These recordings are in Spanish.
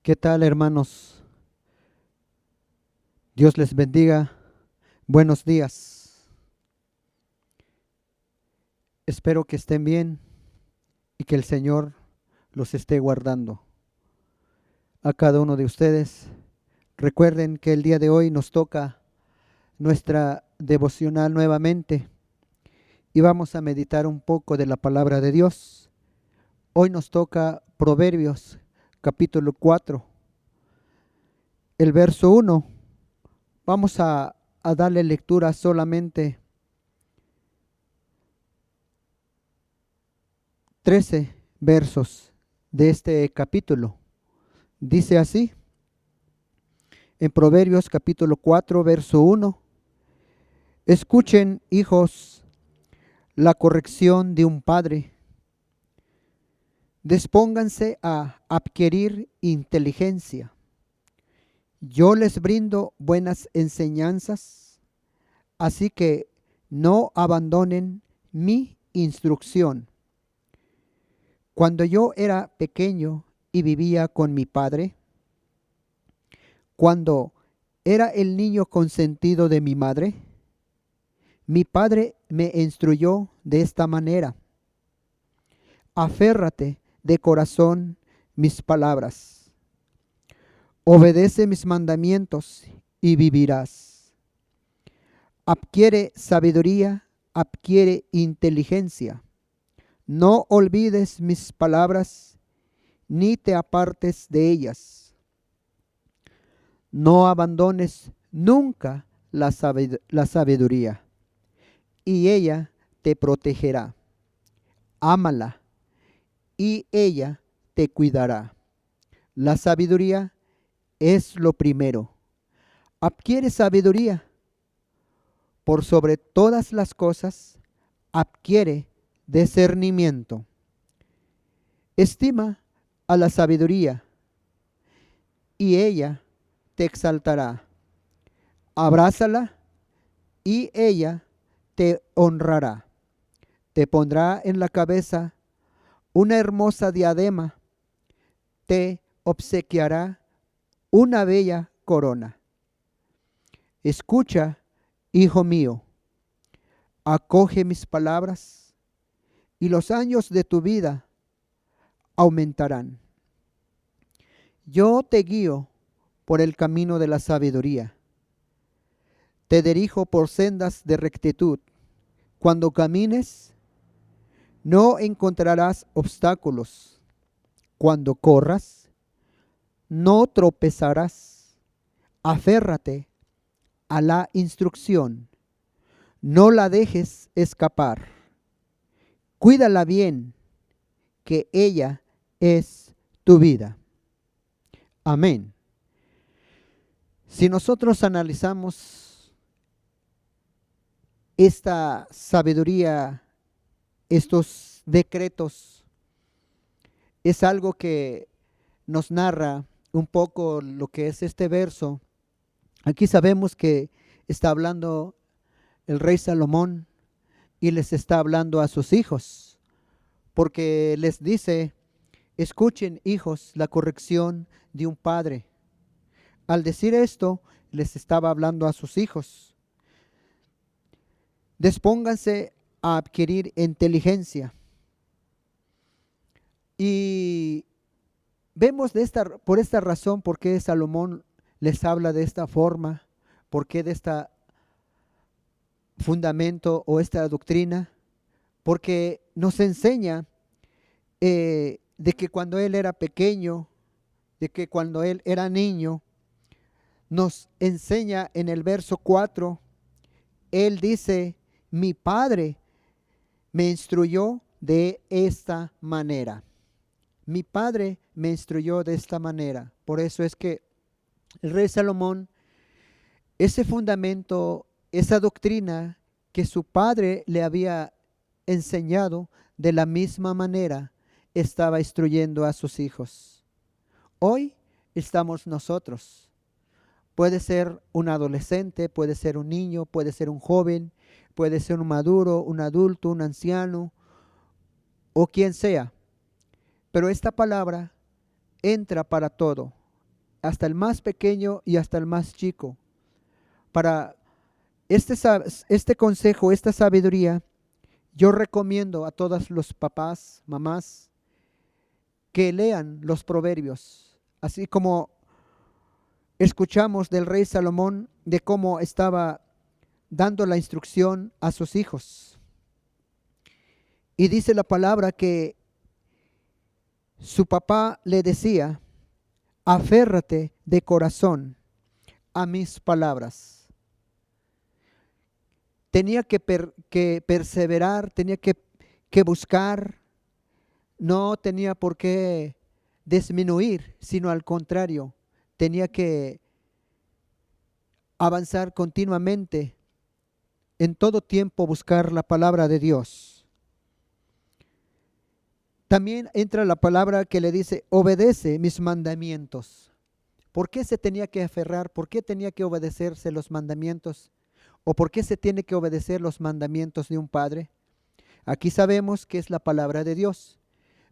¿Qué tal, hermanos? Dios les bendiga. Buenos días. Espero que estén bien y que el Señor los esté guardando. A cada uno de ustedes, recuerden que el día de hoy nos toca nuestra devocional nuevamente y vamos a meditar un poco de la palabra de Dios. Hoy nos toca Proverbios, capítulo 4, el verso 1. Vamos a darle lectura solamente 13 versos de este capítulo. Dice así, en Proverbios capítulo 4, verso 1, escuchen, hijos, la corrección de un padre. Dispónganse a adquirir inteligencia. Yo les brindo buenas enseñanzas, así que no abandonen mi instrucción. Cuando yo era pequeño y vivía con mi padre, cuando era el niño consentido de mi madre, mi padre me instruyó de esta manera: aférrate de corazón mis palabras, obedece mis mandamientos y vivirás. Adquiere sabiduría, adquiere inteligencia. No olvides mis palabras, ni te apartes de ellas. No abandones nunca la sabiduría, y ella te protegerá. Ámala, y ella te cuidará. La sabiduría es lo primero. Adquiere sabiduría. Por sobre todas las cosas, adquiere discernimiento. Estima a la sabiduría, y ella te exaltará. Abrázala, y ella te honrará. Te pondrá en la cabeza una hermosa diadema, te obsequiará una bella corona. Escucha, hijo mío, acoge mis palabras, y los años de tu vida aumentarán. Yo te guío por el camino de la sabiduría. Te dirijo por sendas de rectitud. Cuando camines, no encontrarás obstáculos. Cuando corras, no tropezarás. Aférrate a la instrucción. No la dejes escapar. Cuídala bien, que ella es tu vida. Amén. Si nosotros analizamos esta sabiduría, estos decretos, es algo que nos narra un poco lo que es este verso. Aquí sabemos que está hablando el rey Salomón y les está hablando a sus hijos, porque les dice: escuchen, hijos, la corrección de un padre. Al decir esto, les estaba hablando a sus hijos. Dispónganse a adquirir inteligencia. Y vemos por esta razón por qué Salomón les habla de esta forma, por qué de este fundamento o esta doctrina, porque nos enseña de que cuando él era pequeño, de que cuando él era niño, nos enseña en el verso 4, él dice: mi padre me instruyó de esta manera. Mi padre me instruyó de esta manera. Por eso es que el rey Salomón, ese fundamento, esa doctrina que su padre le había enseñado, de la misma manera estaba instruyendo a sus hijos. Hoy estamos nosotros. Puede ser un adolescente, puede ser un niño, puede ser un joven, puede ser un maduro, un adulto, un anciano o quien sea. Pero esta palabra entra para todo. hasta el más pequeño y hasta el más chico. Para este consejo, esta sabiduría, yo recomiendo a todos los papás, mamás, que lean los proverbios, así como escuchamos del rey Salomón de cómo estaba dando la instrucción a sus hijos. Y dice la palabra que su papá le decía: aférrate de corazón a mis palabras. Tenía que perseverar, tenía que buscar, no tenía por qué disminuir, sino al contrario, tenía que avanzar continuamente, en todo tiempo buscar la palabra de Dios. También entra la palabra que le dice: obedece mis mandamientos. ¿Por qué se tenía que aferrar? ¿Por qué tenía que obedecerse los mandamientos? ¿O por qué se tiene que obedecer los mandamientos de un padre? Aquí sabemos que es la palabra de Dios,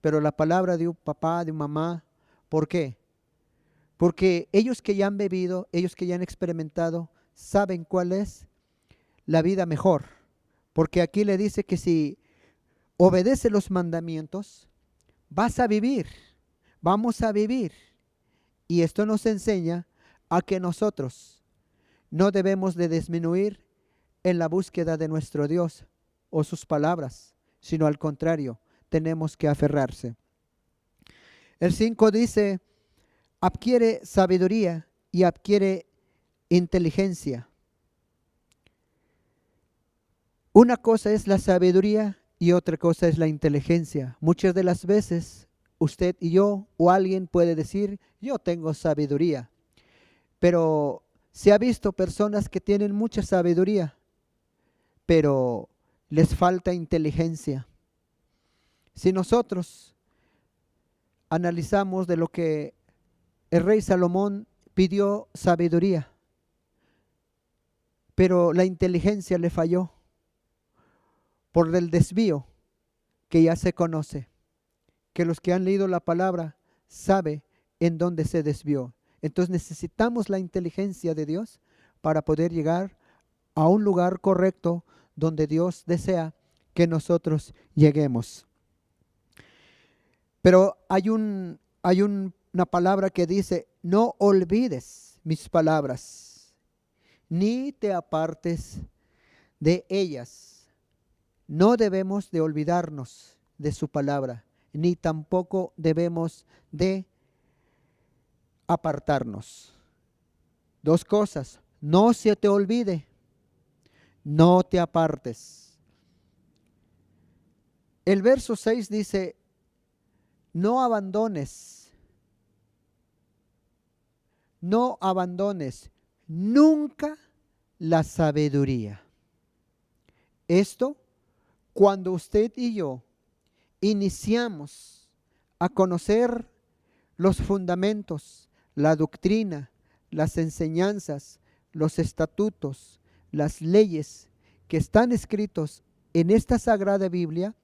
pero la palabra de un papá, de una mamá, ¿por qué? Porque ellos que ya han bebido, ellos que ya han experimentado, saben cuál es la vida mejor. Porque aquí le dice que si obedece los mandamientos, vas a vivir, vamos a vivir. Y esto nos enseña a que nosotros no debemos de disminuir en la búsqueda de nuestro Dios o sus palabras, sino al contrario, tenemos que aferrarse. El 5 dice: adquiere sabiduría y adquiere inteligencia. Una cosa es la sabiduría y otra cosa es la inteligencia. Muchas de las veces usted y yo o alguien puede decir: yo tengo sabiduría. Pero se ha visto personas que tienen mucha sabiduría, pero les falta inteligencia. Si nosotros analizamos de lo que el rey Salomón pidió sabiduría, pero la inteligencia le falló por el desvío que ya se conoce, que los que han leído la palabra saben en dónde se desvió. Entonces necesitamos la inteligencia de Dios para poder llegar a un lugar correcto donde Dios desea que nosotros lleguemos. Pero hay una palabra que dice: no olvides mis palabras, ni te apartes de ellas. No debemos de olvidarnos de su palabra, ni tampoco debemos de apartarnos. Dos cosas: no se te olvide, no te apartes. El verso 6 dice: no abandones nunca la sabiduría. Esto, cuando usted y yo iniciamos a conocer los fundamentos, la doctrina, las enseñanzas, los estatutos, las leyes que están escritos en esta Sagrada Biblia,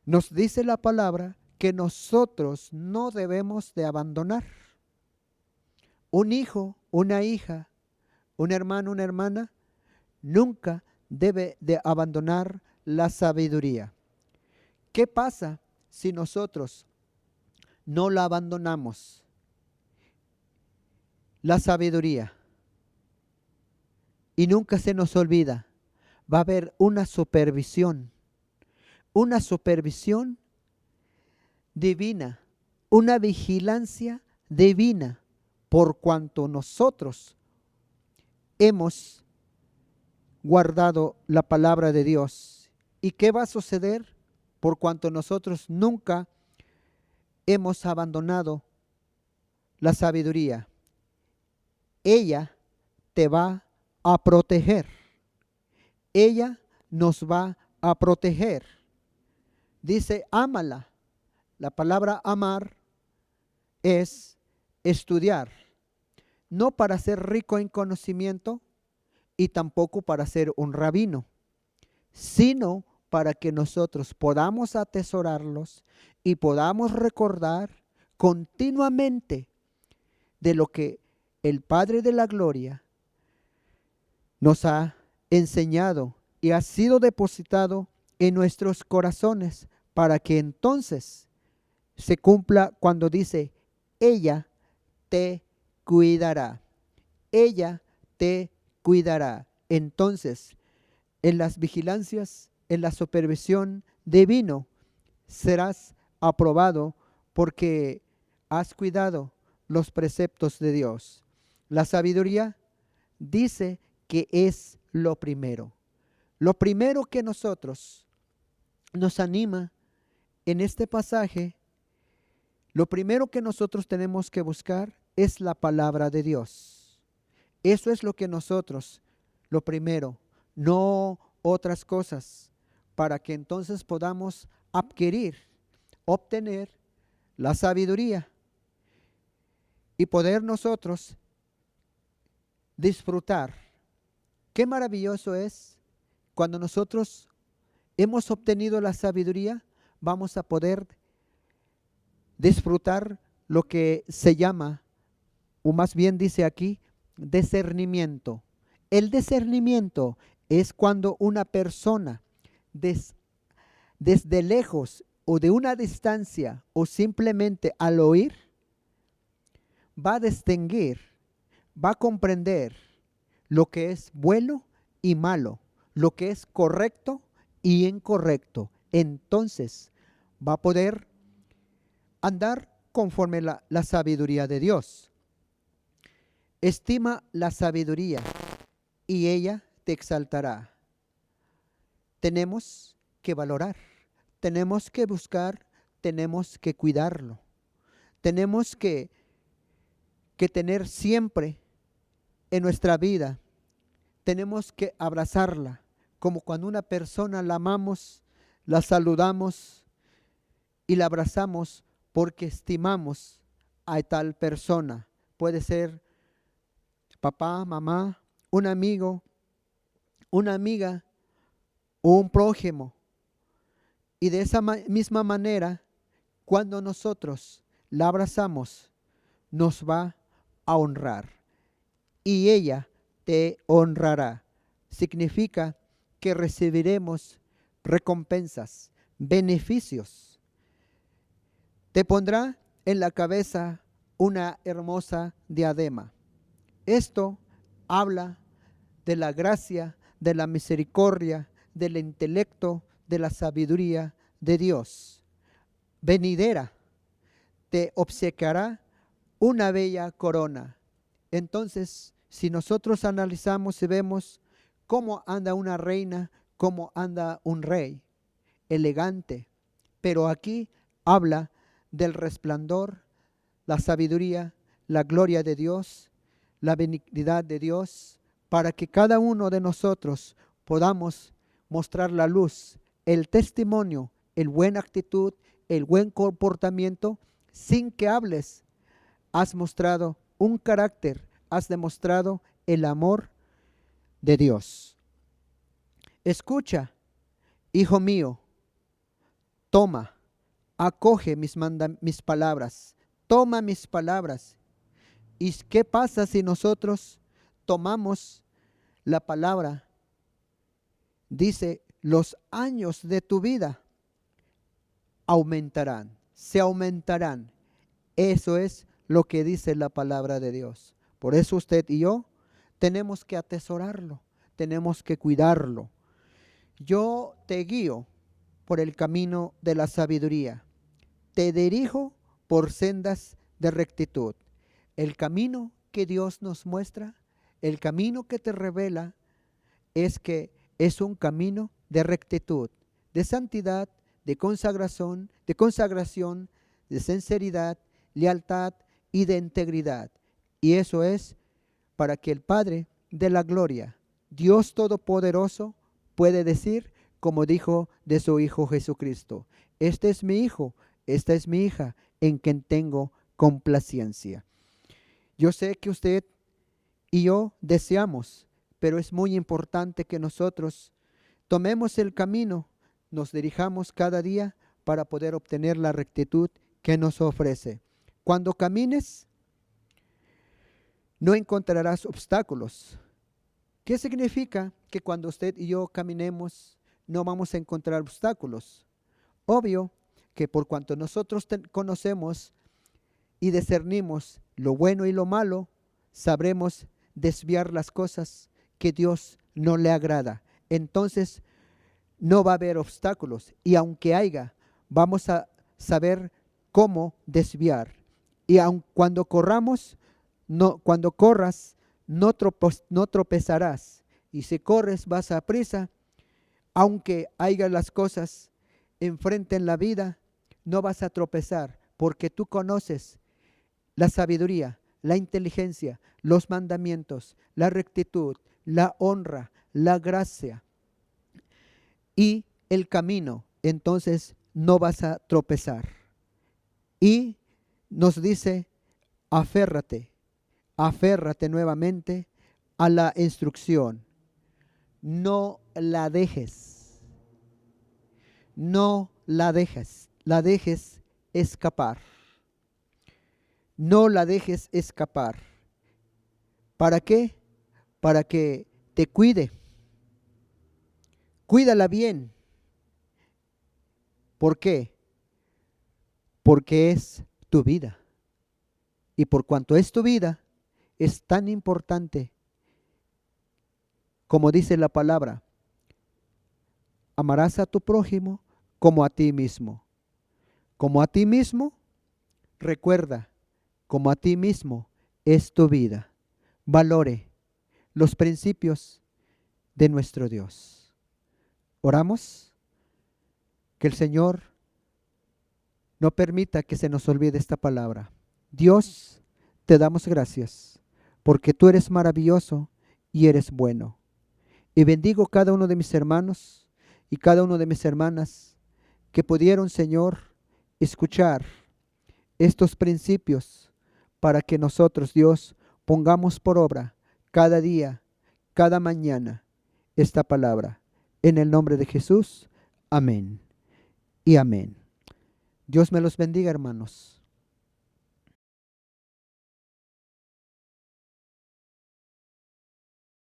nos dice la palabra que nosotros no debemos de abandonar. Un hijo, una hija, un hermano, una hermana, nunca debe de abandonar la sabiduría. ¿Qué pasa si nosotros no la abandonamos? La sabiduría. Y nunca se nos olvida. Va a haber una supervisión divina, una vigilancia divina, por cuanto nosotros hemos guardado la palabra de Dios. ¿Y qué va a suceder? Por cuanto nosotros nunca hemos abandonado la sabiduría. Ella te va a proteger. Ella nos va a proteger. Dice: ámala. La palabra amar es estudiar, no para ser rico en conocimiento y tampoco para ser un rabino, sino para que nosotros podamos atesorarlos y podamos recordar continuamente de lo que el Padre de la Gloria nos ha enseñado y ha sido depositado en nuestros corazones para que entonces se cumpla cuando dice, ella te cuidará. Ella te cuidará. Entonces, en las vigilancias, en la supervisión divino, serás aprobado porque has cuidado los preceptos de Dios. La sabiduría dice que es lo primero. Lo primero que nosotros nos anima en este pasaje, lo primero que nosotros tenemos que buscar es la palabra de Dios. Eso es lo que nosotros, lo primero, no otras cosas, para que entonces podamos adquirir, obtener la sabiduría y poder nosotros disfrutar. Qué maravilloso es cuando nosotros hemos obtenido la sabiduría, vamos a poder disfrutar lo que se llama, o más bien dice aquí, discernimiento. El discernimiento es cuando una persona desde lejos o de una distancia o simplemente al oír, va a distinguir, va a comprender lo que es bueno y malo, lo que es correcto y incorrecto. Entonces va a poder andar conforme la sabiduría de Dios. Estima la sabiduría y ella te exaltará. Tenemos que valorar, tenemos que buscar, tenemos que cuidarlo. Tenemos que tener siempre en nuestra vida, tenemos que abrazarla, como cuando una persona la amamos, la saludamos y la abrazamos porque estimamos a tal persona. Puede ser papá, mamá, un amigo, una amiga o un prójimo. Y de esa misma manera, cuando nosotros la abrazamos, nos va a honrar. Y ella te honrará. Significa que recibiremos recompensas, beneficios. Te pondrá en la cabeza una hermosa diadema. Esto habla de la gracia, de la misericordia, del intelecto, de la sabiduría de Dios. Venidera, te obsequiará una bella corona. Entonces, si nosotros analizamos y vemos cómo anda una reina, cómo anda un rey, elegante, pero aquí habla del resplandor, la sabiduría, la gloria de Dios, la benignidad de Dios, para que cada uno de nosotros podamos mostrar la luz, el testimonio, el buena actitud, el buen comportamiento, sin que hables. Has mostrado un carácter, has demostrado el amor de Dios. Escucha, hijo mío, toma, acoge mis palabras, toma mis palabras. ¿Y qué pasa si nosotros tomamos la palabra? Dice, los años de tu vida aumentarán, se aumentarán. Eso es lo que dice la palabra de Dios. Por eso usted y yo tenemos que atesorarlo, tenemos que cuidarlo. Yo te guío por el camino de la sabiduría, te dirijo por sendas de rectitud. El camino que Dios nos muestra, el camino que te revela, es que es un camino de rectitud, de santidad, de consagración, de sinceridad, lealtad y de integridad. Y eso es para que el Padre de la gloria, Dios Todopoderoso, puede decir, como dijo de su Hijo Jesucristo, este es mi hijo, esta es mi hija, en quien tengo complacencia. Yo sé que usted y yo deseamos, pero es muy importante que nosotros tomemos el camino, nos dirijamos cada día para poder obtener la rectitud que nos ofrece. Cuando camines, no encontrarás obstáculos. ¿Qué significa? Que cuando usted y yo caminemos, no vamos a encontrar obstáculos. Obvio que por cuanto nosotros conocemos y discernimos lo bueno y lo malo, sabremos desviar las cosas que Dios no le agrada. Entonces no va a haber obstáculos, y aunque haya, vamos a saber cómo desviar. Y aun cuando corramos, cuando corras, no tropezarás. Y si corres, vas a prisa, aunque haya las cosas enfrente en la vida, no vas a tropezar, porque tú conoces la sabiduría, la inteligencia, los mandamientos, la rectitud, la honra, la gracia y el camino. Entonces no vas a tropezar. Y nos dice, aférrate nuevamente a la instrucción. No la dejes escapar. No la dejes escapar. ¿Para qué? Para que te cuide. Cuídala bien. ¿Por qué? Porque es tu vida. Y por cuanto es tu vida, es tan importante, como dice la palabra, amarás a tu prójimo como a ti mismo. Como a ti mismo, recuerda, como a ti mismo es tu vida. Valore los principios de nuestro Dios. Oramos. Que el Señor no permita que se nos olvide esta palabra. Dios, te damos gracias porque tú eres maravilloso y eres bueno. Y bendigo cada uno de mis hermanos y cada uno de mis hermanas que pudieron, Señor, escuchar estos principios para que nosotros, Dios, pongamos por obra cada día, cada mañana, esta palabra. En el nombre de Jesús, amén y amén. Dios me los bendiga, hermanos.